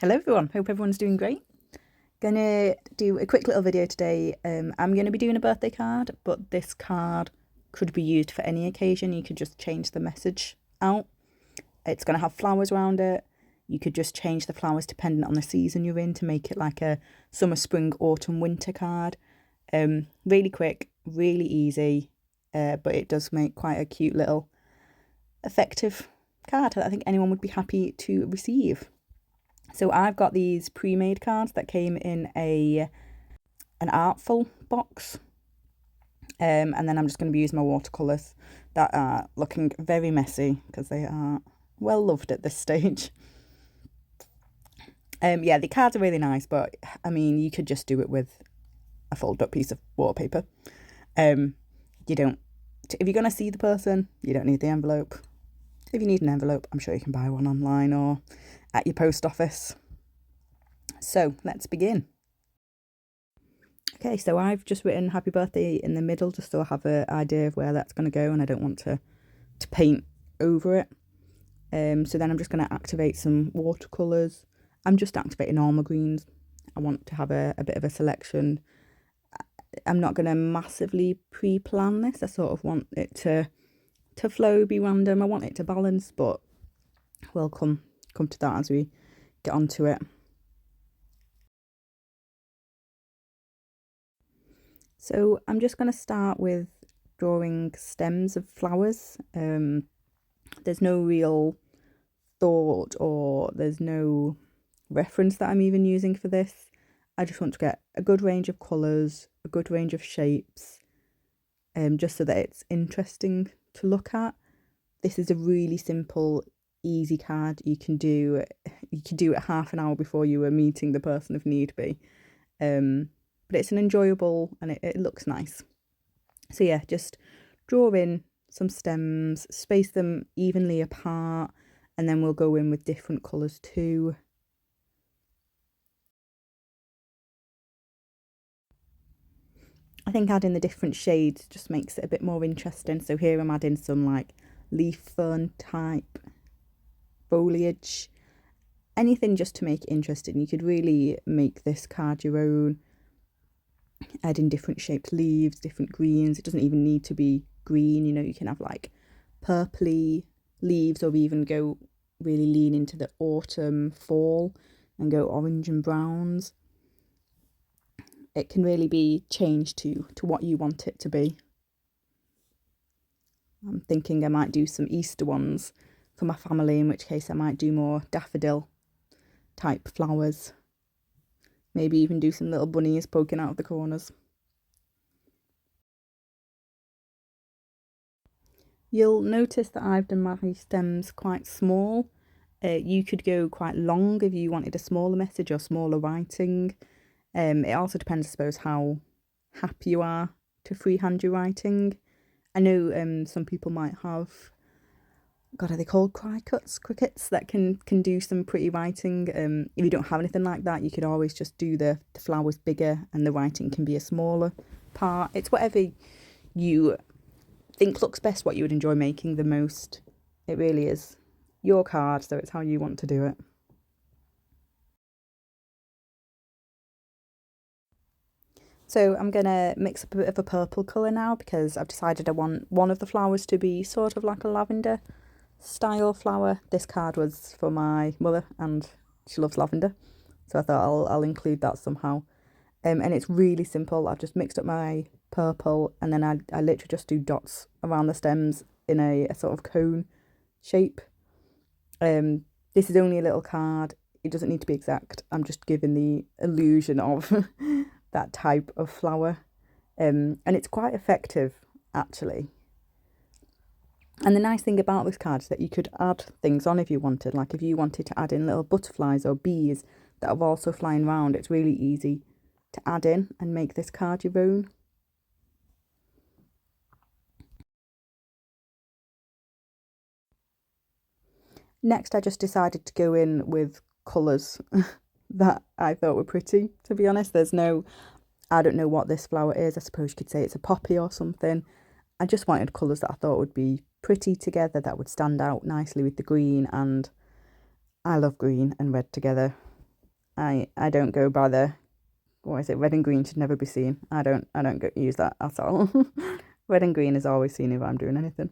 Hello everyone, hope everyone's doing great. Gonna do a quick little video today. I'm gonna be doing a birthday card, but this card could be used for any occasion. You could just change the message out. It's gonna have flowers around it. You could just change the flowers depending on the season you're in to make it like a summer, spring, autumn, winter card. Really quick, really easy, but it does make quite a cute little effective card that I think anyone would be happy to receive. So I've got these pre-made cards that came in an Artful box. And then I'm just going to be using my watercolours that are looking very messy because they are well loved at this stage. Yeah, the cards are really nice, but I mean, you could just do it with a folded up piece of waterpaper. You don't, if you're going to see the person, you don't need the envelope. If you need an envelope, I'm sure you can buy one online or at your post office. So let's begin. Okay, so I've just written happy birthday in the middle just so I have an idea of where that's going to go and I don't want to paint over it. So then I'm just going to activate some watercolours. I'm just activating all my greens. I want to have a bit of a selection. I'm not going to massively pre-plan this. I sort of want it to flow, be random. I want it to balance, but we'll come to that as we get onto it. So I'm just going to start with drawing stems of flowers. There's no real thought or there's no reference that I'm even using for this. I just want to get a good range of colours, a good range of shapes, just so that it's interesting to look at. This is a really simple, easy card. You can do it half an hour before you are meeting the person if need be. But it's an enjoyable and it looks nice. So yeah, just draw in some stems, space them evenly apart, and then we'll go in with different colours too. I think adding the different shades just makes it a bit more interesting. So here I'm adding some like leaf fern type foliage, anything just to make it interesting. You could really make this card your own, adding different shaped leaves, different greens. It doesn't even need to be green, you know, you can have like purpley leaves or even go really lean into the autumn, fall and go orange and browns. It can really be changed to what you want it to be. I'm thinking I might do some Easter ones for my family, in which case I might do more daffodil type flowers. Maybe even do some little bunnies poking out of the corners. You'll notice that I've done my stems quite small. You could go quite long if you wanted a smaller message or smaller writing. It also depends, I suppose, how happy you are to freehand your writing. I know some people might have, God, are they called crickets that can do some pretty writing. If you don't have anything like that, you could always just do the flowers bigger and the writing can be a smaller part. It's whatever you think looks best, what you would enjoy making the most. It really is your card, so it's how you want to do it. So I'm going to mix up a bit of a purple colour now because I've decided I want one of the flowers to be sort of like a lavender style flower. This card was for my mother and she loves lavender, so I thought I'll include that somehow. And it's really simple. I've just mixed up my purple and then I literally just do dots around the stems in a sort of cone shape. This is only a little card. It doesn't need to be exact. I'm just giving the illusion of that type of flower. And it's quite effective, actually. And the nice thing about this card is that you could add things on if you wanted. Like if you wanted to add in little butterflies or bees that are also flying around, it's really easy to add in and make this card your own. Next, I just decided to go in with colours that I thought were pretty, to be honest. I don't know what this flower is. I suppose you could say it's a poppy or something. I just wanted colours that I thought would be pretty together, that would stand out nicely with the green, and I love green and red together. I don't go by the, what is it, red and green should never be seen. I don't use that at all. Red and green is always seen if I'm doing anything.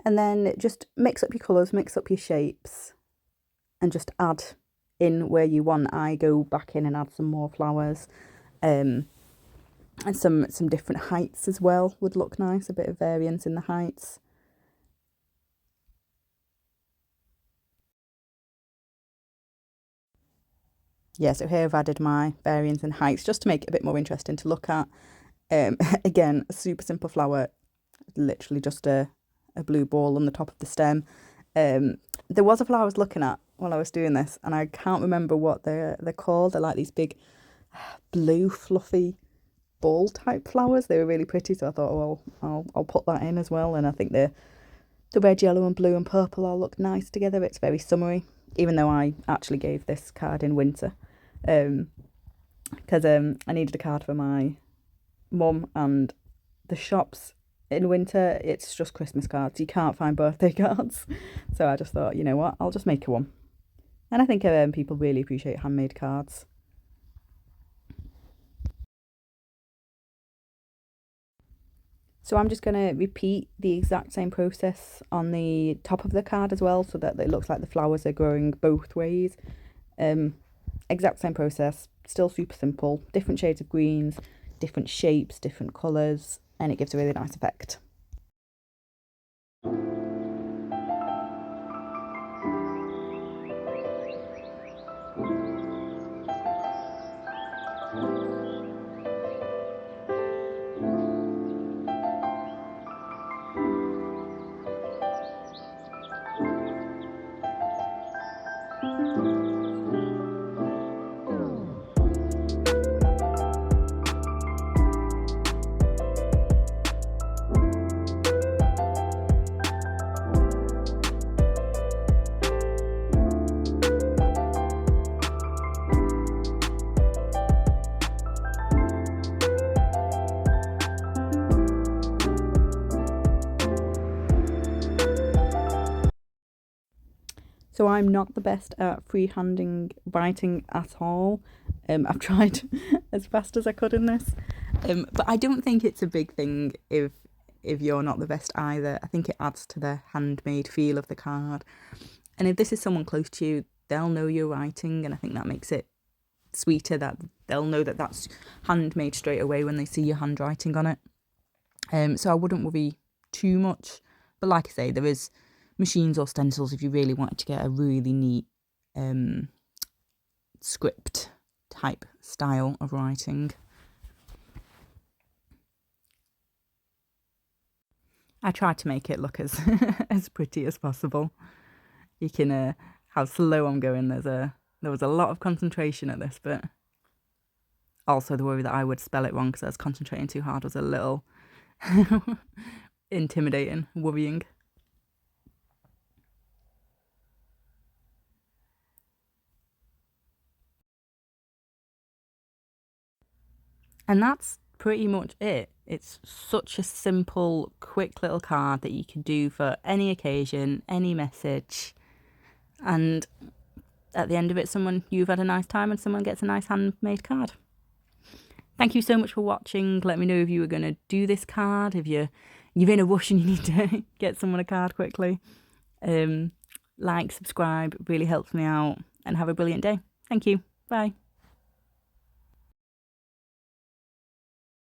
And then just mix up your colours, mix up your shapes, and just add in where you want. I go back in and add some more flowers, and some different heights as well would look nice, a bit of variance in the heights. Yeah, so here I've added my variance in heights just to make it a bit more interesting to look at. Again, a super simple flower, literally just a blue ball on the top of the stem. There was a flower I was looking at while I was doing this, and I can't remember what they're called. They're like these big blue fluffy ball type flowers. They were really pretty, so I thought, oh, well, I'll put that in as well. And I think the red, yellow and blue and purple all look nice together. It's very summery, even though I actually gave this card in winter, because I needed a card for my mum, and the shops in winter, it's just Christmas cards. You can't find birthday cards. So I just thought, you know what, I'll just make her one. And I think people really appreciate handmade cards. So I'm just going to repeat the exact same process on the top of the card as well, so that it looks like the flowers are growing both ways. Exact same process, still super simple, different shades of greens, different shapes, different colours, and it gives a really nice effect. So I'm not the best at freehanding writing at all. I've tried as fast as I could in this, but I don't think it's a big thing if you're not the best either. I think it adds to the handmade feel of the card. And if this is someone close to you, they'll know you're writing, and I think that makes it sweeter, that they'll know that that's handmade straight away when they see your handwriting on it. So I wouldn't worry too much. But like I say, there is machines or stencils if you really wanted to get a really neat script type style of writing. I tried to make it look as as pretty as possible. You can how slow I'm going. There was a lot of concentration at this, but also the worry that I would spell it wrong because I was concentrating too hard was a little intimidating, worrying. And that's pretty much it. It's such a simple, quick little card that you can do for any occasion, any message. And at the end of it, you've had a nice time and someone gets a nice handmade card. Thank you so much for watching. Let me know if you were going to do this card, if you're in a rush and you need to get someone a card quickly. Like, subscribe, really helps me out, and have a brilliant day. Thank you. Bye.